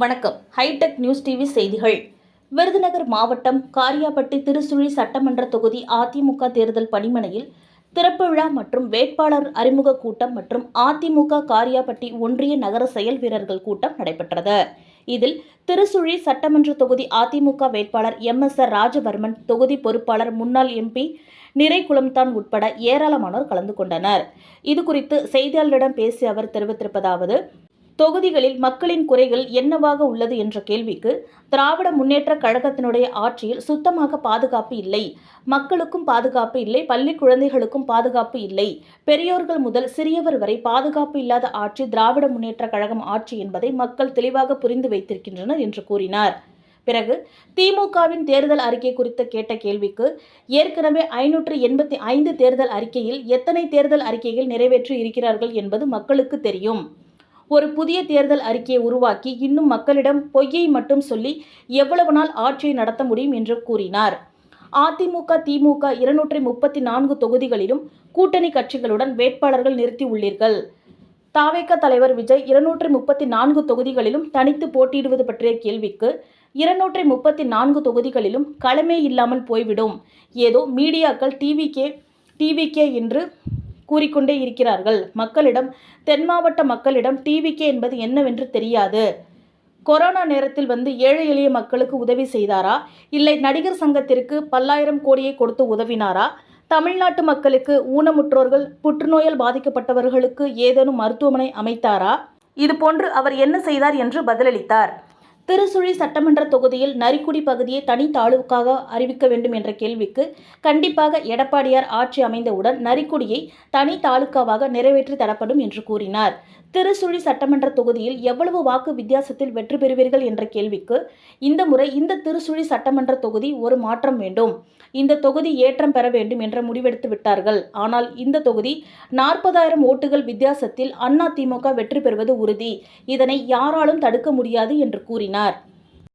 வணக்கம். Hitech news TV செய்திகள். விருதுநகர் மாவட்டம் காரியாபட்டி திருசுழி சட்டமன்ற தொகுதி அதிமுக தேர்தல் பணிமனையில் திறப்பு விழா மற்றும் வேட்பாளர் அறிமுக கூட்டம் மற்றும் அதிமுக காரியாபட்டி ஒன்றிய நகர செயல் வீரர்கள் கூட்டம் நடைபெற்றது. இதில் திருசுழி சட்டமன்ற தொகுதி அதிமுக வேட்பாளர் MS.R. ராஜவர்மன், தொகுதி பொறுப்பாளர் முன்னாள் MP நிறைகுளம்தான் உட்பட ஏராளமானோர் கலந்து கொண்டனர். இதுகுறித்து செய்தியாளர்களிடம் பேசிய அவர் தெரிவித்திருப்பதாவது: தொகுதிகளில் மக்களின் குறைகள் என்னவாக உள்ளது என்ற கேள்விக்கு, திராவிட முன்னேற்ற கழகத்தினுடைய ஆட்சியில் சுத்தமாக பாதுகாப்பு இல்லை, மக்களுக்கும் பாதுகாப்பு இல்லை, பள்ளி குழந்தைகளுக்கும் பாதுகாப்பு இல்லை, பெரியோர்கள் முதல் சிறியவர் வரை பாதுகாப்பு இல்லாத ஆட்சி திராவிட முன்னேற்ற கழகம் ஆட்சி என்பதை மக்கள் தெளிவாக புரிந்து வைத்திருக்கின்றனர் என்று கூறினார். பிறகு திமுகவின் தேர்தல் அறிக்கை குறித்து கேட்ட கேள்விக்கு, ஏற்கனவே 585 தேர்தல் அறிக்கையில் எத்தனை தேர்தல் அறிக்கைகள் நிறைவேற்றி இருக்கிறார்கள் என்பது மக்களுக்கு தெரியும். ஒரு புதிய தேர்தல் அறிக்கையை உருவாக்கி இன்னும் மக்களிடம் பொய்யை மட்டும் சொல்லி எவ்வளவு நாள் ஆட்சியை நடத்த முடியும் என்று கூறினார். அதிமுக, திமுக 234 தொகுதிகளிலும் கூட்டணி கட்சிகளுடன் வேட்பாளர்கள் நிறுத்தி உள்ளீர்கள். தவேக தலைவர் விஜய் 234 தொகுதிகளிலும் தனித்து போட்டியிடுவது பற்றிய கேள்விக்கு, 234 தொகுதிகளிலும் களமே இல்லாமல் போய்விடும், ஏதோ மீடியாக்கள் டிவிகே என்று கூறிக்கொண்டே இருக்கிறார்கள். மக்களிடம், தென் மாவட்ட மக்களிடம் டிவிகே என்பது என்னவென்று தெரியாது. கொரோனா நேரத்தில் வந்து ஏழை எளிய மக்களுக்கு உதவி செய்தாரா, இல்லை நடிகர் சங்கத்திற்கு பல்லாயிரம் கோடியை கொடுத்து உதவினாரா, தமிழ்நாட்டு மக்களுக்கு, ஊனமுற்றோர்கள், புற்றுநோயால் பாதிக்கப்பட்டவர்களுக்கு ஏதேனும் மருத்துவமனை அமைத்தாரா, இதுபோன்று அவர் என்ன செய்தார் என்று பதிலளித்தார். திருசுழி சட்டமன்ற தொகுதியில் நரிக்குடி பகுதியை தனி தாலுகாவாக அறிவிக்க வேண்டும் என்ற கேள்விக்கு, கண்டிப்பாக எடப்பாடியார் ஆட்சி அமைந்தவுடன் நரிக்குடியை தனி தாலுகாவாக நிறைவேற்றி தரப்படும் என்று கூறினார். திருசுழி சட்டமன்ற தொகுதியில் எவ்வளவு வாக்கு வித்தியாசத்தில் வெற்றி பெறுவீர்கள் என்ற கேள்விக்கு, இந்த முறை இந்த திருசுழி சட்டமன்ற தொகுதி ஒரு மாற்றம் வேண்டும், இந்த தொகுதி ஏற்றம் பெற வேண்டும் என்ற முடிவெடுத்து விட்டார்கள். ஆனால் இந்த தொகுதி 40,000 ஓட்டுகள் வித்தியாசத்தில் அதிமுக வெற்றி பெறுவது உறுதி, இதனை யாராலும் தடுக்க முடியாது என்று கூறினார்.